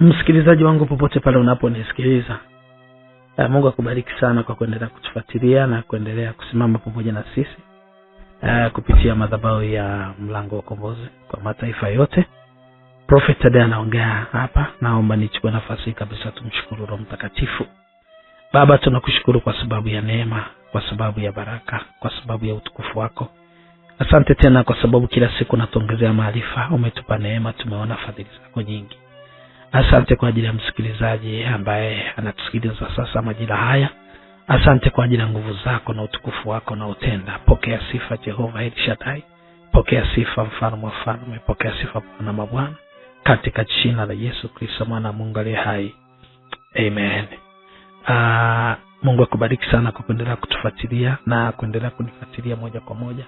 Msikilizaji wangu popote pale unaponisikiliza, Mungu akubariki sana kwa kuendelea kutufuatilia na kuendelea kusimama pamoja na sisi kupitia madhabahu ya Mlango wa Ukombozi kwa mataifa yote. Prophet Tadea anaongea hapa. Naomba nichukue nafasi hii kabisa tumshukuru Roho Mtakatifu. Baba, tunakushukuru kwa sababu ya neema, kwa sababu ya baraka, kwa sababu ya utukufu wako. Asante tena kwa sababu kila siku unatuongezea maarifa, umetupa neema, tumeona fadhili zako nyingi. Asante kwa ajili ya msikilizaji ambaye anatusikiliza sasa majira haya. Asante kwa ajili ya nguvu zako na utukufu wako na utenda. Pokea sifa Jehova El Shaddai. Pokea sifa Mfalme wa falme. Pokea sifa Bwana mabwana, katika jina la Yesu Kristo mwana wa Mungu aliye hai. Amen. Mungu akubariki sana kwa kuendelea kutufuatilia na kuendelea kunifuatilia moja kwa moja.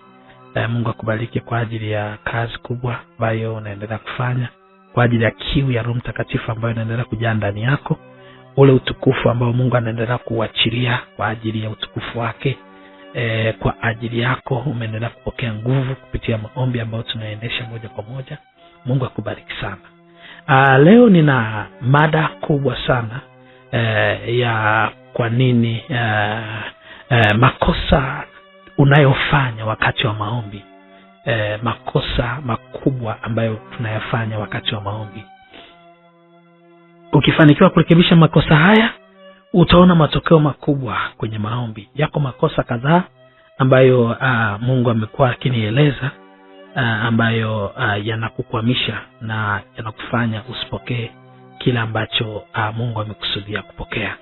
Mungu akubariki kwa ajili ya kazi kubwa ambayo unaendelea kufanya, kwa ajili ya kiu ya Roho Mtakatifu ambayo inaendelea kujaa ndani yako, ule utukufu ambao Mungu anaendelea kuachilia kwa ajili ya utukufu wake. Kwa ajili yako umeendelea kupokea nguvu kupitia maombi ambayo tunaendesha moja kwa moja. Mungu akubariki sana. Leo nina mada kubwa sana ya kwa nini makosa unayofanya wakati wa maombi, makosa makubwa ambayo tunayafanya wakati wa maombi. Ukifanikiwa kurekebisha makosa haya, utaona matokeo makubwa kwenye maombi. Yako makosa kadhaa ambayo Mungu amekuwa akinieleza, ambayo yanakukwamisha na yanakufanya usipokee kila ambacho Mungu amekusudia kupokea.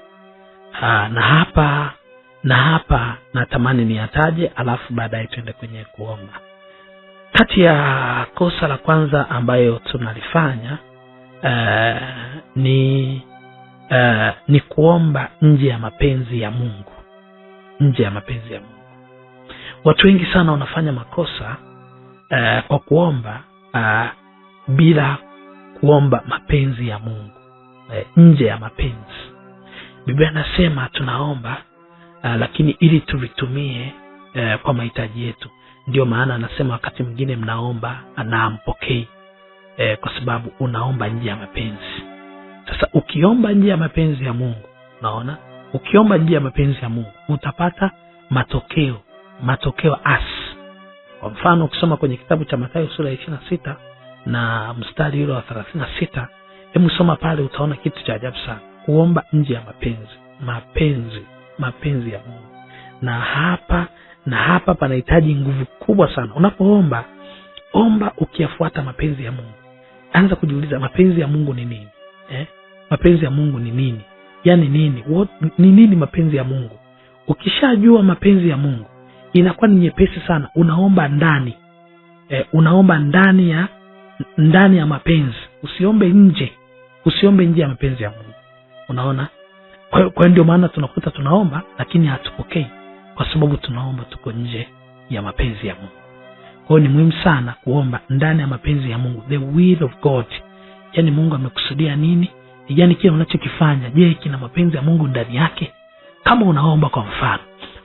Na hapa natamani niyataje, alafu baadaye tuende kwenye kuomba. Kati ya kosa la kwanza ambayo tunalifanya ni kuomba nje ya mapenzi ya Mungu. Nje ya mapenzi ya Mungu. Watu wengi sana wanafanya makosa kwa kuomba bila kuomba mapenzi ya Mungu, nje ya mapenzi. Biblia inasema tunaomba lakini ili tuvitumie kwa mahitaji yetu. Ndio maana anasema wakati mwingine mnaomba na mpokei, kwa sababu unaomba nje ya mapenzi. Sasa ukiomba nje ya mapenzi ya Mungu, unaona, ukiomba nje ya mapenzi ya Mungu utapata matokeo asi. Kwa mfano ukisoma kwenye kitabu cha Mathayo sura ya 26 na mstari ule wa 36, hebu soma pale, utaona kitu cha ajabu sana. Kuomba nje ya mapenzi ya Mungu. Na hapa panahitaji nguvu kubwa sana. Unapoomba, omba ukiyafuata mapenzi ya Mungu. Anza kujiuliza mapenzi ya Mungu ni nini? Mapenzi ya Mungu ni nini? Yaani nini? Ni nini mapenzi ya Mungu? Ukishajua mapenzi ya Mungu, inakuwa ni nyepesi sana. Unaomba ndani. Unaomba ndani ya mapenzi. Usiombe nje ya mapenzi ya Mungu. Unaona? Kwa ndio maana tunakuta tunaomba lakini hatupokei, kwa sababu tunaomba tuko nje ya mapenzi ya Mungu. Kwa hiyo ni muhimu sana kuomba ndani ya mapenzi ya Mungu, the will of God. Yaani Mungu amekusudia nini? Yaani kile unachokifanya, je, kina mapenzi ya Mungu ndani yake? Kama unaomba kwa mfano,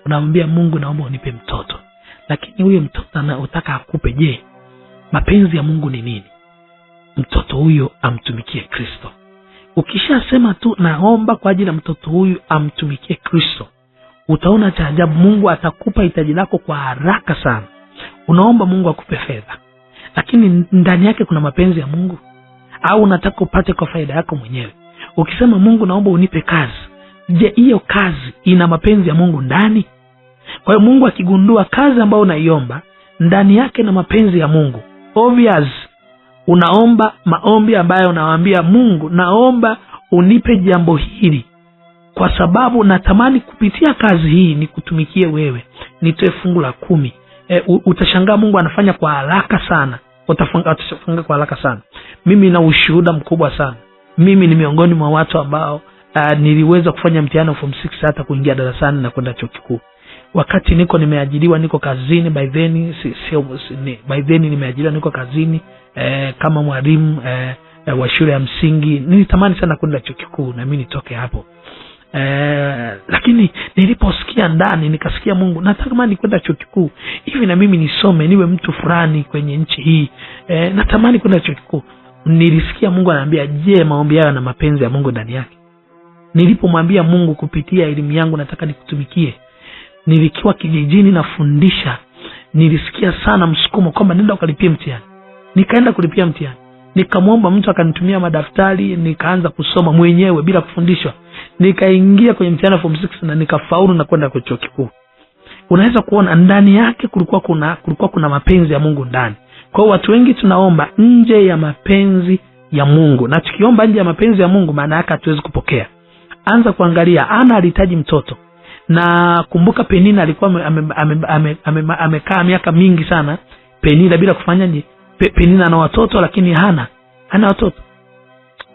unamwambia Mungu naomba unipe mtoto, lakini huyo mtoto unataka akupe, je, mapenzi ya Mungu ni nini? Mtoto huyo amtumikie Kristo. Ukishasema tu naomba kwa ajili ya mtoto huyu amtumikie Kristo, utaona cha ajabu, Mungu atakupa hitaji lako kwa haraka sana. Unaomba Mungu akupe fedha, lakini ndani yake kuna mapenzi ya Mungu? Au unataka upate kwa faida yako mwenyewe? Ukisema Mungu naomba unipe kazi, je, hiyo kazi ina mapenzi ya Mungu ndani? Kwa hiyo Mungu akigundua kazi ambayo unaiomba ndani yake na mapenzi ya Mungu, obvious unaomba maombi ambayo unawaambia Mungu, naomba unipe jambo hili kwa sababu natamani kupitia kazi hii nikutumikie wewe, nitoe fungu la 10. Utashangaa Mungu anafanya kwa haraka sana. Utafanya kwa haraka sana. Mimi na ushuhuda mkubwa sana. Mimi ni miongoni mwa watu ambao niliweza kufanya mtihani wa form 6 hata kuingia darasani na kwenda chuo kikuu. Wakati nimeajiriwa, niko kazini, by then nimeajiriwa, niko kazini kama mwalimu wa shule ya msingi. Nilitamani sana kwenda chuo kikuu na mimi nitoke hapo. Lakini niliposikia ndani, nikasikia Mungu, natamani kwenda chuo kikuu hivi na mimi nisome niwe mtu fulani kwenye nchi hii. Natamani kwenda chuo kikuu. nilisikia Mungu ananiambia, je, maombi hayo na mapenzi ya Mungu ndani yake? Nilipomwambia Mungu, kupitia elimu yangu nataka nikutumikie, nilikiwa kijijini nafundisha, nilisikia sana msukumo kwamba nenda ukalipie mtihani. Nikaenda kulipia mtihani, nikamwomba mtu akanitumia madaftari, nikaanza kusoma mwenyewe bila kufundishwa. Nikaingia kwenye mtihani wa form 6 na nikafaulu na kwenda kwa chuo kikuu. Unaweza kuona ndani yake kulikuwa kuna mapenzi ya Mungu ndani. Kwa hiyo watu wengi tunaomba nje ya mapenzi ya Mungu, na tukiomba nje ya mapenzi ya Mungu maana yake hatuwezi kupokea. Anza kuangalia, Ana alihitaji mtoto, na kumbuka Penina alikuwa amekaa miaka mingi sana Penina bila kufanya Penina ana watoto lakini hana watoto.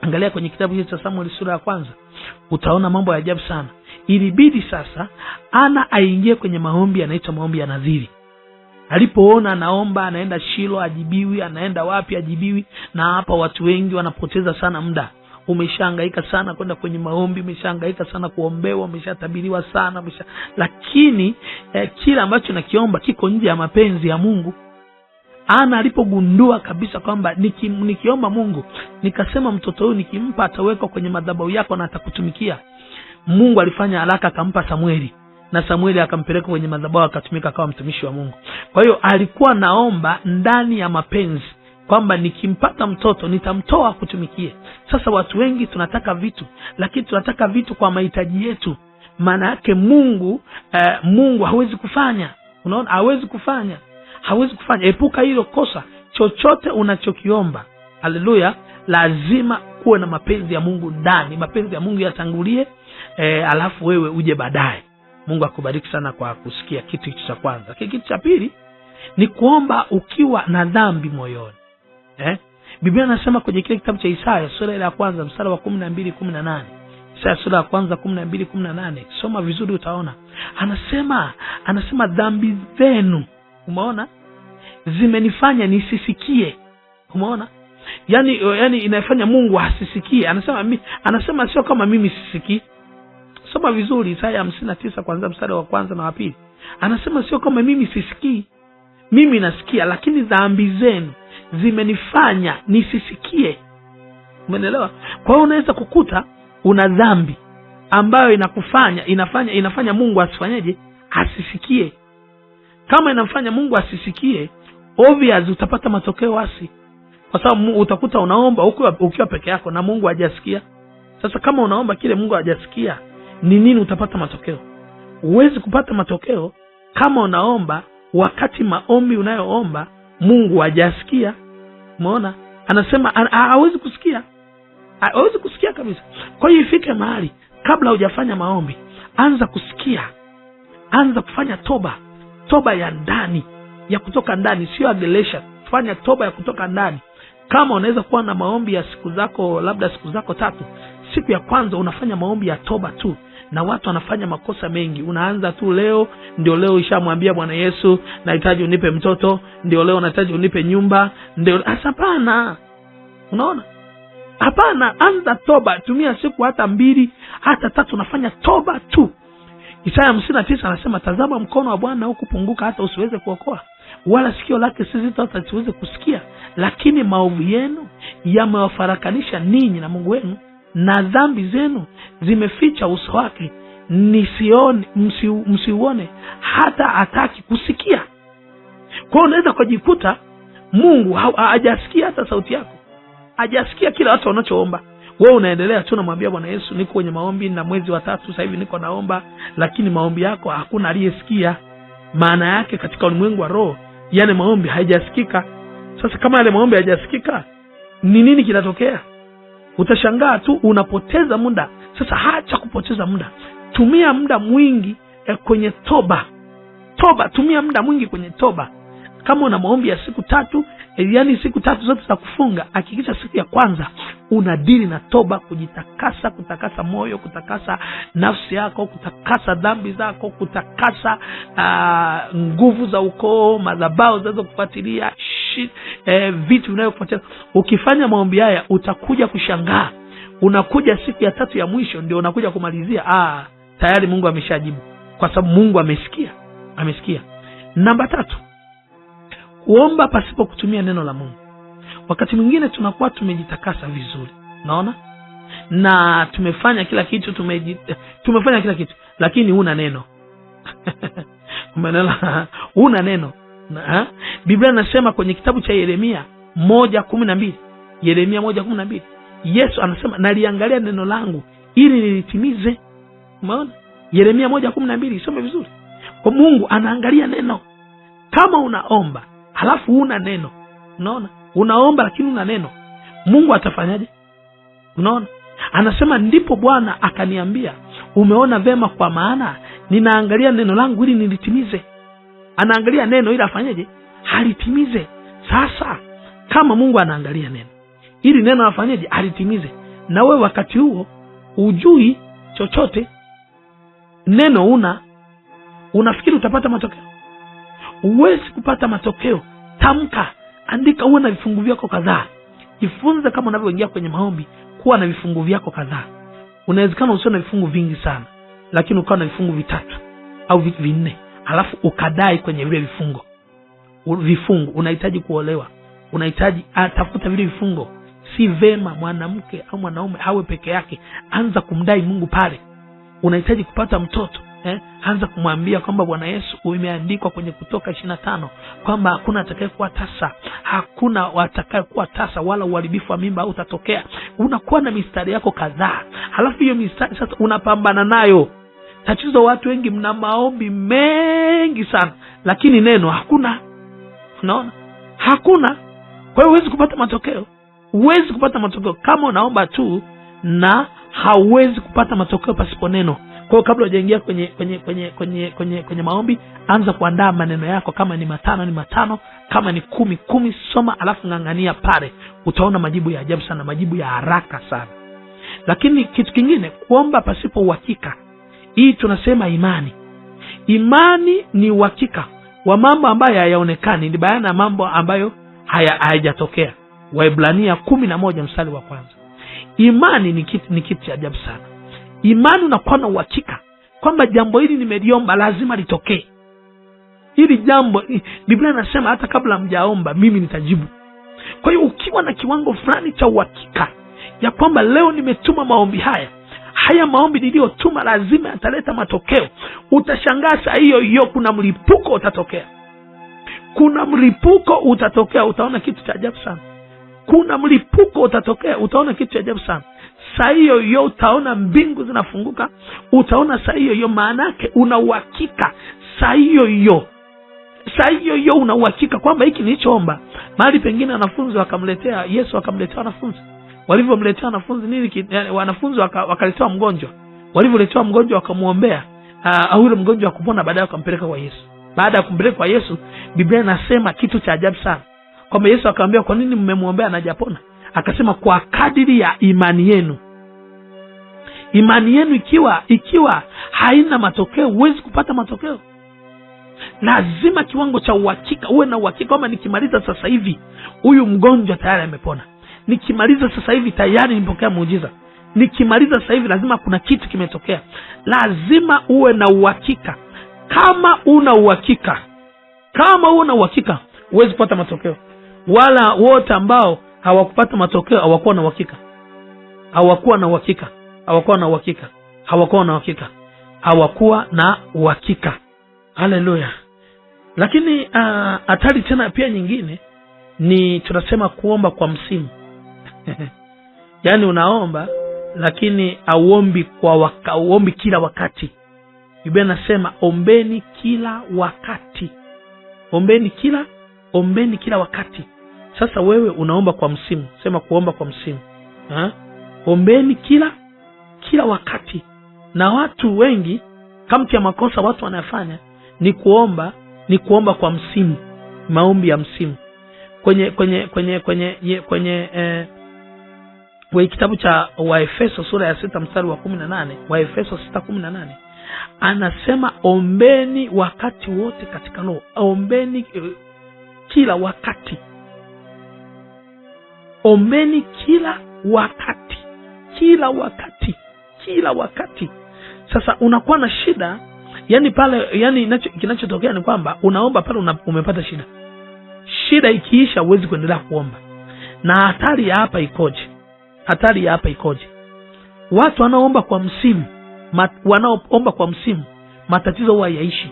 Angalia kwenye kitabu cha Samuel sura ya 1, utaona mambo ya ajabu sana. Ilibidi sasa Ana aingie kwenye maombi yanaitwa maombi ya nadhiri. Alipoona anaomba, anaenda Shilo ajibiwi, anaenda wapi ajibiwi, na hapa watu wengi wanapoteza sana muda. Umeshahangaika sana kwenda kwenye maombi, umeshahangaika sana kuombewa, umeshatabiriwa sana, lakini kila ambacho nakiomba kiko nje ya mapenzi ya Mungu. Ana alipogundua kabisa kwamba nikiomba Mungu, nikasema mtoto huyu nikimpa atawekwa kwenye madhabahu yako na atakutumikia, Mungu alifanya haraka akampa Samueli, na Samueli akampeleka kwenye madhabahu akatumika kama mtumishi wa Mungu. Kwa hiyo alikuwa naomba ndani ya mapenzi kwamba nikimpata mtoto nitamtoa kutumikie. Sasa watu wengi tunataka vitu, lakini tunataka vitu kwa mahitaji yetu. Maana yake Mungu hawezi kufanya. Unaona, hawezi kufanya. Epuka hilo kosa. Chochote unachokiomba, haleluya, lazima kuwe na mapenzi ya Mungu ndani. Mapenzi ya Mungu yatangulie, alafu wewe uje baadaye. Mungu akubariki sana kwa kusikia kitu hicho cha kwanza. Kitu cha pili ni kuomba ukiwa na dhambi moyoni. Biblia inasema kwenye kile kitabu cha Isaya sura ya 1 mstari wa 12-18. Isaya sura ya 1 12-18. Soma vizuri utaona. Anasema dhambi zenu, umeona, zimenifanya nisisikie. Umeona? Yaani inafanya Mungu asisikie. Anasema sio kama mimi sisikii. Soma vizuri Isaya 59 kuanzia mstari wa 1 na wa 2. Anasema sio kama mimi sisikii, mimi nasikia, lakini dhambi zenu zimenifanya nisisikie. Umeelewa? Kwa hiyo unaweza kukuta una dhambi ambayo inafanya Mungu asifanyeje? Asisikie. Kama inamfanya Mungu asisikie, obvious utapata matokeo asi. Kwa sababu utakuta unaomba ukiwa peke yako na Mungu hajasikia. Sasa kama unaomba kile Mungu hajasikia, ni nini utapata matokeo? Huwezi kupata matokeo kama unaomba wakati maombi unayoomba Mungu hajasikia. Umeona? Anasema hawezi kusikia. Hawezi kusikia kabisa. Kwa hiyo ifike mahali kabla hujafanya maombi, anza kusikia. Anza kufanya toba ya ndani, ya kutoka ndani, sio agelesha. Fanya toba ya kutoka ndani. Kama unaweza kuwa na maombi ya siku zako 3, siku ya kwanza unafanya maombi ya toba tu. Na watu wanafanya makosa mengi. Unaanza tu leo, ndio leo ishamwambia Bwana Yesu, nahitaji unipe mtoto, ndio leo nahitaji unipe nyumba, ndio hapana. Unaona? Hapana, anza toba. Tumia siku hata 2 hata 3 unafanya toba tu. Isaya 59 anasema, tazama mkono wa Bwana hukupunguka hata usiweze kuokoa, wala sikio lake si zito hata usiweze kusikia, lakini maovu yenu yamewafarakanisha ninyi na Mungu wenu, na dhambi zenu zimeficha uso wake msiuone hata hataki kusikia. Kwa hiyo unaweza kujikuta Mungu hajasikia hata sauti yako, hajasikia kila watu wanachoomba. Wewe unaendelea tu unamwambia Bwana Yesu, niko kwenye maombi na mwezi wa 3 sasa hivi niko naomba, lakini maombi yako hakuna aliyesikia. Maana yake katika ulimwengu wa roho yale maombi hayajasikika. Sasa kama yale maombi hayajasikika, ni nini kinatokea? Utashangaa tu unapoteza muda. Sasa acha kupoteza muda. Tumia muda mwingi kwenye toba. Tumia muda mwingi kwenye toba. Kama una maombi ya siku 3, yani siku 3 zote za kufunga, hakikisha siku ya kwanza unadili na toba, kujitakasa, kutakasa moyo, kutakasa nafsi yako, kutakasa dhambi zako, kutakasa nguvu za ukoo, madhabahu zinazo kufuatilia, vitu vinavyofuatilia. Ukifanya maombi haya utakuja kushangaa. Unakuja siku ya 3 ya mwisho ndio unakuja kumalizia, tayari Mungu ameshajibu, kwa sababu Mungu amesikia. Namba 3, kuomba pasipo kutumia neno la Mungu. Wakati mwingine tunakuwa tumejitakasa vizuri, unaona, na tumefanya kila kitu, tumefanya kila kitu, lakini huna neno. Umeelewa? Huna neno. Biblia inasema kwenye kitabu cha Yeremia 1:12, Yeremia 1:12, Yesu anasema naliangalia neno langu ili nilitimize. Umeona? Yeremia 1:12, isome vizuri. Kwa Mungu anaangalia neno. Kama unaomba halafu huna neno, unaona, unaomba lakini huna neno, Mungu atafanyaje? Unaona? Anasema ndipo Bwana akaniambia, umeona vema, kwa maana ninaangalia neno langu ili nilitimize. Anaangalia neno ili afanyeje? Halitimize. Sasa kama Mungu anaangalia neno ili neno afanyeje? Halitimize, na wewe wakati huo hujui chochote, neno unafikiri utapata matokeo? Huwezi kupata matokeo. Tamka, andika, uwe na vifungu vyako kadhaa. Jifunze kama unavyoingia kwenye maombi kuwa na vifungu vyako kadhaa. Unawezekana usiwe na vifungu vingi sana, lakini ukawa na vifungu 3 au 4, alafu ukadai kwenye vile vifungu. Unahitaji kuolewa, unahitaji tafuta vile vifungo. Si vema mwanamke au mwanaume awe peke yake, anza kumdai Mungu pale. Unahitaji kupata mtoto, anza kumwambia kwamba Bwana Yesu, umeandikwa kwenye Kutoka 25 kwamba hakuna atakayekuwa tasa, hakuna atakayekuwa tasa, wala uharibifu wa mimba utatokea. Unakuwa na mistari yako kadhaa, halafu hiyo mistari sasa unapambana nayo. Tatizo watu wengi mna maombi mengi sana, lakini neno hakuna. Unaona? Hakuna. Kwa hiyo huwezi kupata matokeo. Huwezi kupata matokeo kama unaomba tu, na hauwezi kupata matokeo pasipo neno. Kwa hiyo kabla hujaingia kwenye maombi, anza kuandaa maneno yako. Kama ni 5 ni 5, kama ni 10 soma, alafu ngangania pale. Utaona majibu ya ajabu sana, majibu ya haraka sana. Lakini kitu kingine, kuomba pasipo uhakika. Hii tunasema imani. Imani ni uhakika wa mambo ambayo hayaonekani, ni bayana ya mambo ambayo hayajatokea. Waebrania 11 mstari wa 1. Imani ni kitu cha ajabu sana. Imani unakuwa na uhakika kwamba jambo hili nimeliomba lazima litokee. Hili jambo Biblia inasema hata kabla mjaomba mimi nitajibu. Kwa hiyo ukiwa na kiwango fulani cha uhakika ya kwamba leo nimetuma maombi haya maombi niliyotuma lazima yataleta matokeo, utashangaa saa hiyo kuna mlipuko utatokea. Kuna mlipuko utatokea, utaona kitu cha ajabu sana. Kuna mlipuko utatokea, utaona kitu cha ajabu sana. Saa hiyo utaona mbingu zinafunguka, utaona saa hiyo. Maana yake una uhakika saa hiyo una uhakika kwamba hiki nilichoomba. Mahali pengine wanafunzi wakamletea Yesu, akamletea wanafunzi. Walivyomletea wanafunzi nini? Wanafunzi wakaletewa mgonjwa. Walivyoletewa mgonjwa wakamuombea, au yule mgonjwa akapona, baadaye wakampeleka kwa Yesu. Baada ya kumpeleka kwa Yesu, Biblia inasema kitu cha ajabu sana, kwamba Yesu akamwambia, kwa nini mmemwombea na hajapona? Akasema, kwa kadiri ya imani yenu. Imani yenu ikiwa haina matokeo, huwezi kupata matokeo. Lazima kiwango cha uhakika, uwe na uhakika kwamba nikimaliza sasa hivi huyu mgonjwa tayari amepona. Nikimaliza sasa hivi tayari nimepokea muujiza. Nikimaliza sasa hivi lazima kuna kitu kimetokea. Lazima uwe na uhakika. Kama una uhakika, huwezi kupata matokeo. Wala wote ambao hawakupata matokeo hawakuwa na uhakika. Haleluya. Lakini hatari tena pia nyingine ni tunasema kuomba kwa msimu. Yaani unaomba lakini hauombi kila wakati. Biblia inasema ombeni kila wakati. Ombeni kila wakati. Sasa wewe unaomba kwa msimu. Sema kuomba kwa msimu. Ombeni kila wakati. Na watu wengi kama makosa watu wanayofanya ni kuomba kwa msimu, maombi ya msimu. Kwenye kitabu cha Waefeso sura ya 6 mstari wa 18, Waefeso 6:18, anasema ombeni wakati wote katika roho. Ombeni kila wakati. Ombeni kila wakati. Sasa unakuwa na shida, kinachotokea ni kwamba unaomba pale umepata shida. Shida ikiisha huwezi kuendelea kuomba. Na hatari ya hapa ikoje? Hatari ya hapa ikoje? Watu wanaoomba kwa msimu, matatizo huwa yaishi.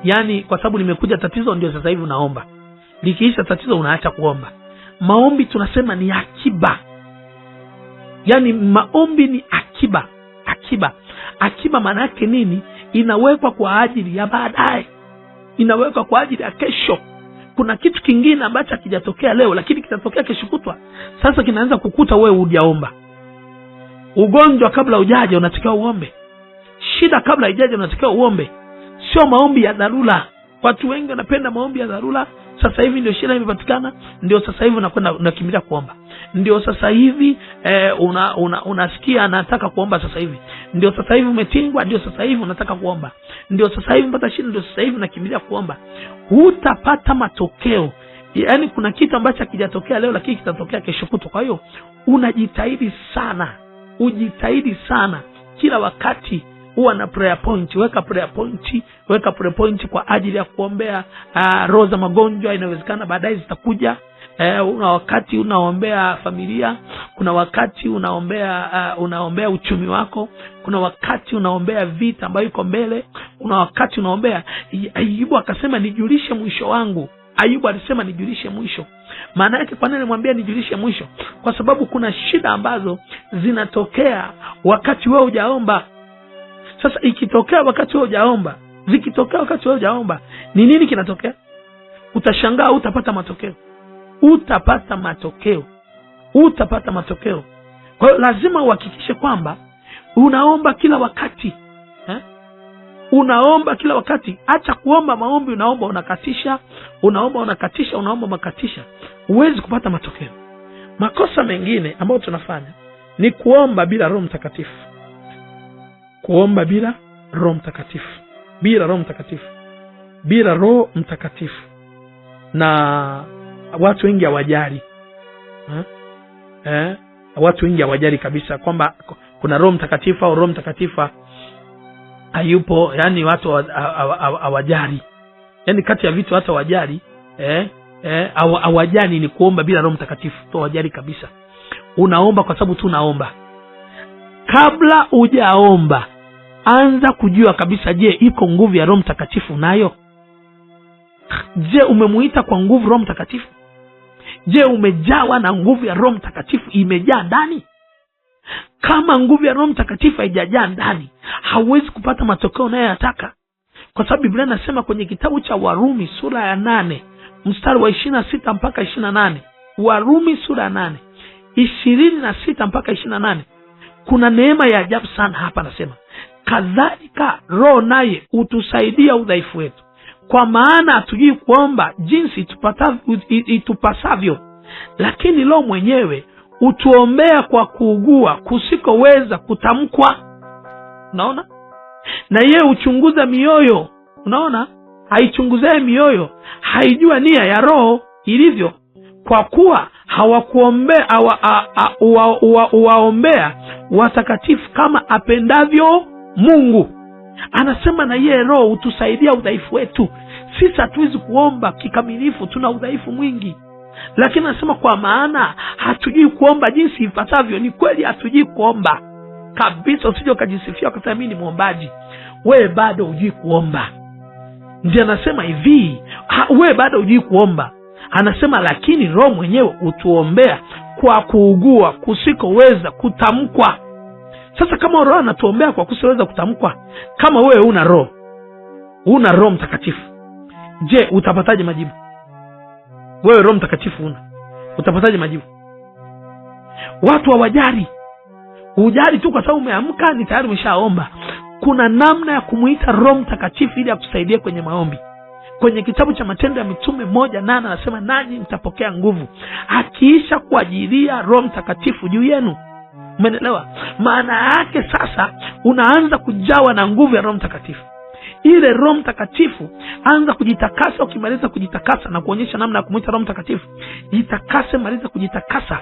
Yaani kwa sababu limekuja tatizo ndio sasa hivi unaomba. Likiisha tatizo unaacha kuomba. Maombi tunasema ni akiba. Yaani maombi ni akiba. Akiba maana yake nini? Inawekwa kwa ajili ya baadaye. Inawekwa kwa ajili ya kesho. Kuna kitu kingine ambacho hakijatokea leo lakini kitatokea kesho kutwa. Sasa kinaanza kukuta wewe hujaomba. Ugonjwa kabla hujaja unatakiwa uombe. Shida kabla haijaja unatakiwa uombe. Sio maombi ya dharura. Watu wengi wanapenda maombi ya dharura. Sasa hivi ndio shida imepatikana, ndio sasa hivi unakwenda unakimbilia kuomba. Ndio sasa hivi unasikia anataka kuomba sasa hivi. Ndio sasa hivi umetingwa, ndio sasa hivi unataka kuomba. Ndio sasa hivi mpata shida, ndio sasa hivi unakimbilia kuomba. Hutapata matokeo. Yaani kuna kitu ambacho hakijatokea leo lakini kitatokea kesho kutwa. Kwa hiyo unajitahidi sana. Ujitahidi sana kila wakati. Huwa na prayer point, weka prayer point kwa ajili ya kuombea roho za magonjwa. Inawezekana baadaye zitakuja. Una wakati unaombea familia, kuna wakati unaombea uchumi wako, kuna wakati unaombea vita ambayo iko mbele, kuna wakati unaombea. Ayubu akasema nijulishe mwisho wangu. Ayubu alisema nijulishe mwisho. Maana yake kwa nini nimwambia nijulishe mwisho? Kwa sababu kuna shida ambazo zinatokea wakati wewe hujaomba. Sasa ikitokea wakati wewe hujaomba, zikitokea wakati wewe hujaomba, ni nini kinatokea? Utashangaa utapata matokeo. Utapata matokeo. Kwa hiyo lazima uhakikishe kwamba unaomba kila wakati. Unaomba kila wakati. Acha kuomba maombi unaomba unakatisha. Huwezi kupata matokeo. Makosa mengine ambayo tunafanya ni kuomba bila Roho Mtakatifu. Kuomba bila Roho Mtakatifu. Na watu wengi hawajali. Watu wengi hawajali kabisa kwamba kuna Roho Mtakatifu au Roho Mtakatifu hayupo. Yaani watu hawajali. Yaani kati ya vitu watu hawajali, hawajali ni kuomba bila Roho Mtakatifu. Hawajali kabisa. Unaomba kwa sababu tu unaomba. Kabla hujaomba, anza kujua kabisa, je, iko nguvu ya Roho Mtakatifu nayo? Je, umemuita kwa nguvu Roho Mtakatifu? Je, umejawa na nguvu ya Roho Mtakatifu imejaa ndani? Kama nguvu ya Roho Mtakatifu haijajaa ndani, hauwezi kupata matokeo unayoyataka. Kwa sababu Biblia inasema kwenye kitabu cha Warumi sura ya 8 mstari wa 26 mpaka 28. Warumi sura ya 8 26 mpaka 28. Kuna neema ya ajabu sana hapa. Anasema kadhalika Roho naye utusaidia udhaifu wetu, kwa maana hatujui kuomba jinsi itupasavyo, lakini Roho mwenyewe utuombea kwa kuugua kusikoweza kutamkwa. Unaona? Na yeye uchunguza mioyo. Unaona? Haichunguzaye mioyo, haijua nia ya Roho ilivyo, kwa kuwa hawakuombea waombea watakatifu kama apendavyo Mungu. Anasema na yeye Roho utusaidia udhaifu wetu. Sisi hatuwezi kuomba kikamilifu, tuna udhaifu mwingi. Lakini anasema kwa maana hatujui kuomba jinsi ipasavyo. Ni kweli hatujui kuomba kabisa. Usije ukajisifia kwa sababu mimi ni muombaji. Wewe bado hujui kuomba. Ndiye anasema hivi, wewe bado hujui kuomba. Anasema lakini Roho mwenyewe utuombea kwa kuugua kusikoweza kutamkwa. Sasa kama Roho anatuombea kwa kusikoweza kutamkwa, kama wewe una Roho Mtakatifu, je, utapataje majibu? Wewe Roho Mtakatifu utapataje majibu? Watu hawajali. Hujali tu kwa sababu umeamka ni tayari umeshaomba. Kuna namna ya kumuita Roho Mtakatifu ili akusaidie kwenye maombi. Kwenye kitabu cha Matendo ya Mitume 1:8 anasema nanyi mtapokea nguvu akiisha kuajilia Roho Mtakatifu juu yenu. Umeelewa? Maana yake sasa unaanza kujawa na nguvu ya Roho Mtakatifu. Ile Roho Mtakatifu anza kujitakasa. Ukimaliza kujitakasa na kuonyesha namna ya kumuita Roho Mtakatifu, jitakase, maliza kujitakasa,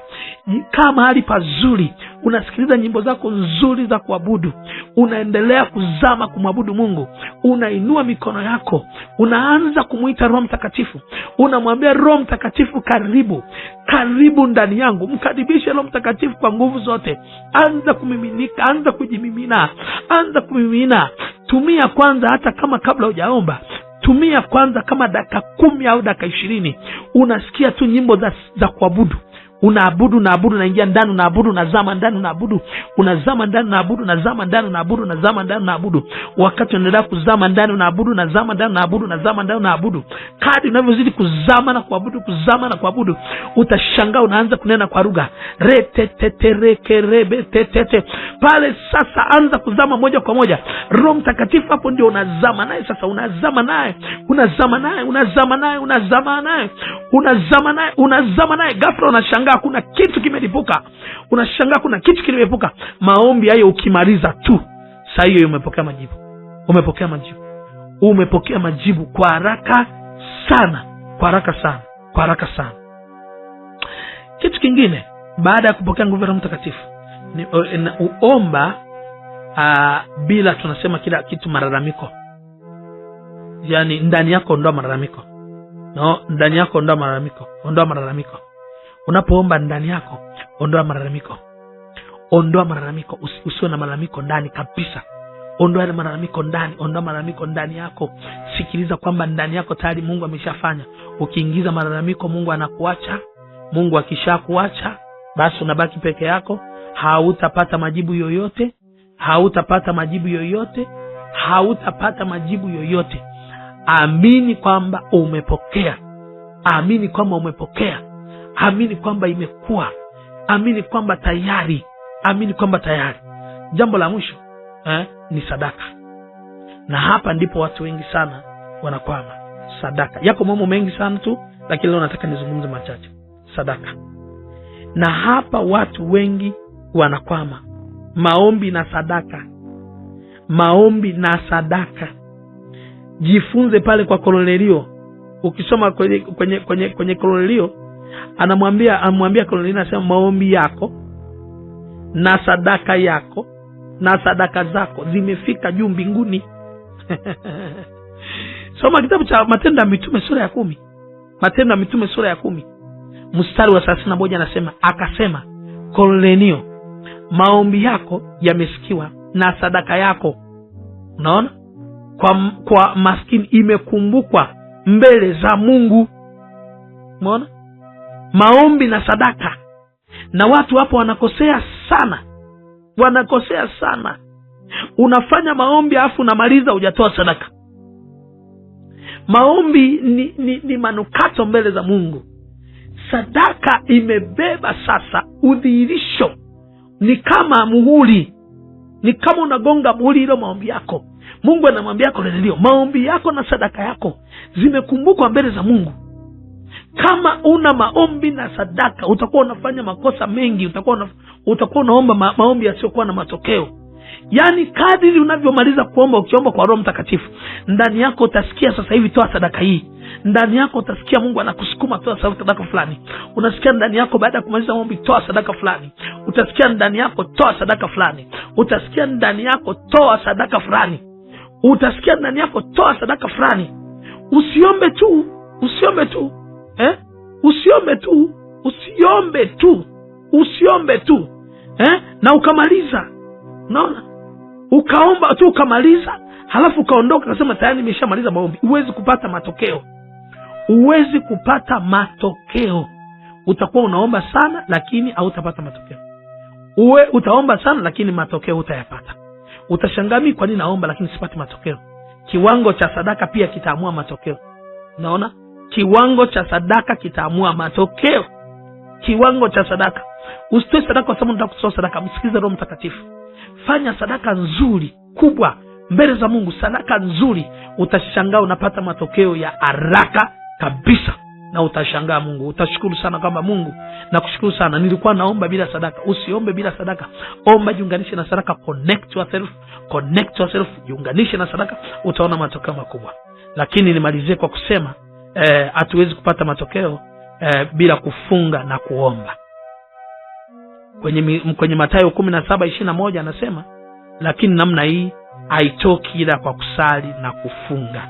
kaa mahali pazuri, unasikiliza nyimbo zako nzuri za kuabudu, unaendelea kuzama kumwabudu Mungu, unainua mikono yako, unaanza kumuita Roho Mtakatifu, unamwambia Roho Mtakatifu, karibu ndani yangu. Mkaribishe Roho Mtakatifu kwa nguvu zote. Anza kumiminika, anza kujimimina, anza kumimina. Tumia kwanza, hata kama kabla hujaomba, tumia kwanza kama dakika 10 au dakika 20, unasikia tu nyimbo za kuabudu. Unaabudu, unaingia ndani, unaabudu, unazama ndani, unaabudu, unazama ndani, unaabudu, unazama ndani, unaabudu, unazama ndani, unaabudu. Wakati unaendelea kuzama ndani, unaabudu, unazama ndani, unaabudu, unazama ndani, unaabudu. Kadri unavyozidi kuzama na kuabudu, kuzama na kuabudu, utashangaa unaanza kunena kwa lugha. Reteteterekerebetete. Pale sasa anza kuzama moja kwa moja. Roho Mtakatifu hapo ndio unazama naye sasa, unazama naye, unazama naye, unazama naye, unazama naye, unazama naye, unazama naye. Ghafla unashangaa kuna kitu kimelipuka. Unashangaa kuna kitu kimelipuka. Maombi hayo ukimaliza tu, saa hiyo umepokea majibu. Umepokea majibu. Umepokea majibu kwa haraka sana, kwa haraka sana, kwa haraka sana. Kitu kingine baada ya kupokea nguvu ya Roho Mtakatifu ni uomba bila tunasema kila kitu malalamiko. Yaani ndani yako ondoa malalamiko. Ndani yako ondoa malalamiko. Ondoa malalamiko. Unapoomba ndani yako ondoa malalamiko. Ondoa malalamiko. Usiwe na malalamiko ndani kabisa. Ondoa ile malalamiko ndani, ondoa malalamiko ndani yako. Sikiliza kwamba ndani yako tayari Mungu ameshafanya. Ukiingiza malalamiko, Mungu anakuacha. Mungu akishakuacha, basi unabaki peke yako. Hautapata majibu yoyote. Hautapata majibu yoyote. Hautapata majibu yoyote. Amini kwamba umepokea. Amini kwamba umepokea. Amini kwamba imekuwa. Amini kwamba tayari. Amini kwamba tayari. Jambo la mwisho ni sadaka. Na hapa ndipo watu wengi sana wanakwama. Sadaka. Yako mambo mengi sana tu, lakini leo nataka nizungumze machache. Sadaka. Na hapa watu wengi wanakwama. Maombi na sadaka. Maombi na sadaka. Jifunze pale kwa Kornelio. Ukisoma kwenye Kornelio, anamwambia Kornelio, anasema maombi yako na sadaka yako na sadaka zako zimefika juu mbinguni. Soma kitabu cha Matendo ya Mitume sura ya 10. Matendo ya Mitume sura ya 10. Mstari wa 31 anasema, akasema Kornelio, maombi yako yamesikiwa na sadaka yako, unaona, kwa maskini imekumbukwa mbele za Mungu. Umeona? Maombi na sadaka. Na watu hapo wanakosea sana. Wanakosea sana. Unafanya maombi afu unamaliza hujatoa sadaka. Maombi ni manukato mbele za Mungu. Sadaka imebeba sasa udhihirisho. Ni kama muhuri. Ni kama unagonga muhuri ile maombi yako. Mungu anamwambia Kornelio, maombi yako na sadaka yako zimekumbukwa mbele za Mungu. Kama una maombi na sadaka, utakuwa unafanya makosa mengi. Utakuwa unaomba maombi yasiyokuwa na matokeo. Yaani kadiri unavyomaliza kuomba, ukiomba kwa Roho Mtakatifu, ndani yako utasikia sasa hivi toa sadaka hii. Ndani yako utasikia Mungu anakusukuma toa sadaka fulani. Unasikia ndani yako baada ya kumaliza maombi toa sadaka fulani. Utasikia ndani yako toa sadaka fulani. Utasikia ndani yako toa sadaka fulani. Utasikia ndani yako toa sadaka fulani. Usiombe tu. Usiombe tu. Usiombe tu. Usiombe tu. Usiombe tu. Na ukamaliza. Unaona? Ukaomba tu ukamaliza, halafu ukaondoka ukasema tayari nimeshamaliza maombi. Huwezi kupata matokeo. Huwezi kupata matokeo. Utakuwa unaomba sana lakini hautapata matokeo. Utaomba sana lakini matokeo hutayapata. Utashangaa mimi kwa nini naomba lakini sipati matokeo. Kiwango cha sadaka pia kitaamua matokeo. Unaona? Kiwango cha sadaka kitaamua matokeo. Kiwango cha sadaka. Usitoe sadaka kwa sababu unataka kutoa sadaka. Msikize Roho Mtakatifu. Fanya sadaka nzuri, kubwa mbele za Mungu. Sadaka nzuri, utashangaa unapata matokeo ya haraka kabisa. Na utashangaa Mungu. Utashukuru sana kwamba Mungu, nakushukuru sana, nilikuwa naomba bila sadaka. Usiombe bila sadaka. Omba, jiunganishe na sadaka. Connect yourself. Jiunganishe na sadaka, utaona matokeo makubwa. Lakini nimalizie kwa kusema hatuwezi kupata matokeo bila kufunga na kuomba. Kwenye Mathayo 17:21 anasema, lakini namna hii haitoki ila kwa kusali na kufunga.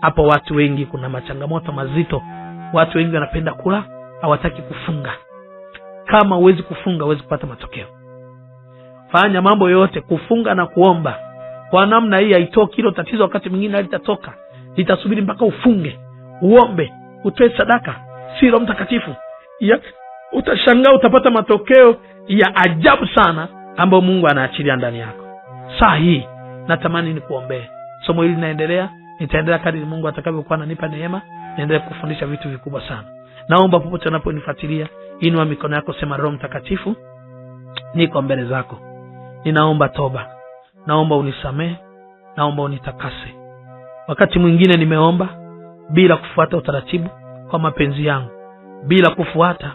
Hapo watu wengi kuna machangamoto mazito. Watu wengi wanapenda kula, hawataki kufunga. Kama huwezi kufunga, huwezi kupata matokeo. Fanya mambo yote, kufunga na kuomba. Kwa namna hii haitoki. Hilo tatizo wakati mwingine halitatoka, litasubiri mpaka ufunge, uombe, utoe sadaka, si Roho Mtakatifu. Utashangaa utapata matokeo ya ajabu sana ambayo Mungu anaachilia ndani yako. Saa hii natamani nikuombee. Somo hili linaendelea, nitaendelea kadri Mungu atakavyokuwa ananipa neema, niendelee kufundisha vitu vikubwa sana. Naomba popote unaponifuatilia, inua mikono yako, sema, Roho Mtakatifu, niko mbele zako. Ninaomba toba. Naomba unisamehe, naomba unitakase. Wakati mwingine nimeomba bila kufuata utaratibu kwa mapenzi yangu, bila kufuata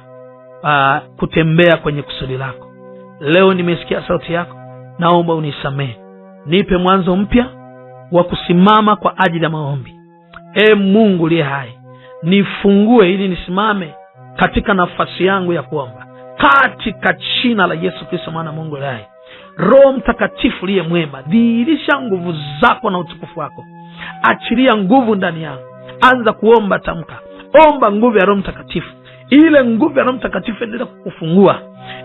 kutembea kwenye kusudi lako. Leo nimesikia sauti yako, naomba unisamehe. Nipe mwanzo mpya wa kusimama kwa ajili ya maombi. Mungu liye hai, nifungue ili nisimame katika nafasi yangu ya kuomba, katika jina la Yesu Kristo, maana Mungu liye hai. Roho Mtakatifu liye mwema, dhihirisha nguvu zako na utukufu wako. Achilia nguvu ndani yangu. Anza kuomba, tamka. Omba nguvu ya Roho Mtakatifu. Ile nguvu ya Roho Mtakatifu iendelee kukufungua,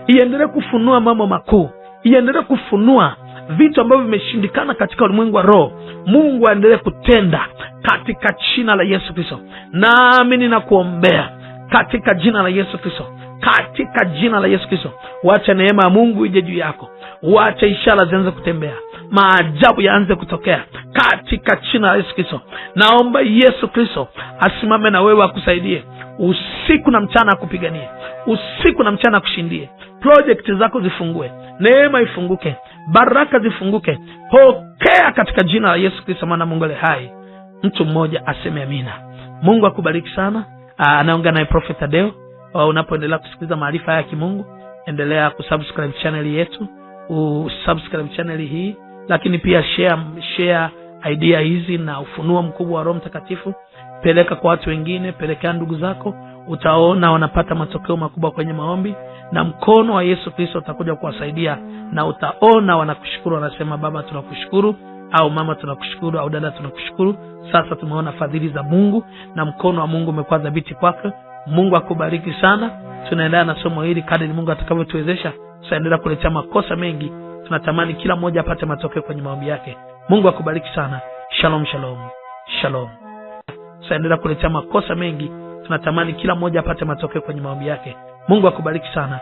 iendelee kufunua mambo makuu, iendelee kufunua vitu ambavyo vimeshindikana katika ulimwengu wa roho. Mungu aendelee kutenda katika jina la Yesu Kristo. Nami ninakuombea katika jina la Yesu Kristo, katika jina la Yesu Kristo. Wacha neema ya Mungu ije juu yako. Wacha ishara zianze kutembea, maajabu yaanze kutokea katika jina la Yesu Kristo. Naomba Yesu Kristo asimame na wewe, akusaidie usiku na mchana, akupiganie usiku na mchana, akushindie. Project zako zifungue, neema ifunguke, baraka zifunguke. Pokea katika jina la Yesu Kristo, maana Mungu aliye hai. Mtu mmoja aseme amina. Mungu akubariki sana. Anaongea naye Prophet Tadeo. Unapoendelea kusikiliza maarifa ya kimungu, endelea kusubscribe channel yetu, usubscribe channel hii, lakini pia share idea hizi na ufunuo mkubwa wa Roho Mtakatifu. Peleka kwa watu wengine, pelekea ndugu zako. Utaona wanapata matokeo makubwa kwenye maombi, na mkono wa Yesu Kristo utakuja kuwasaidia, na utaona wanakushukuru, wanasema, Baba tunakushukuru, au Mama tunakushukuru, au dada tunakushukuru. Sasa tumeona fadhili za Mungu na mkono wa Mungu umekuwa dhabiti kwako. Mungu akubariki sana. Tunaendelea na somo hili kadri Mungu atakavyotuwezesha. Tutaendelea kuletea makosa mengi. Tunatamani kila mmoja apate matokeo kwenye maombi yake. Mungu akubariki sana. Shalom, shalom, shalom. Tutaendelea kuletea makosa mengi. Tunatamani kila mmoja apate matokeo kwenye maombi yake. Mungu akubariki sana.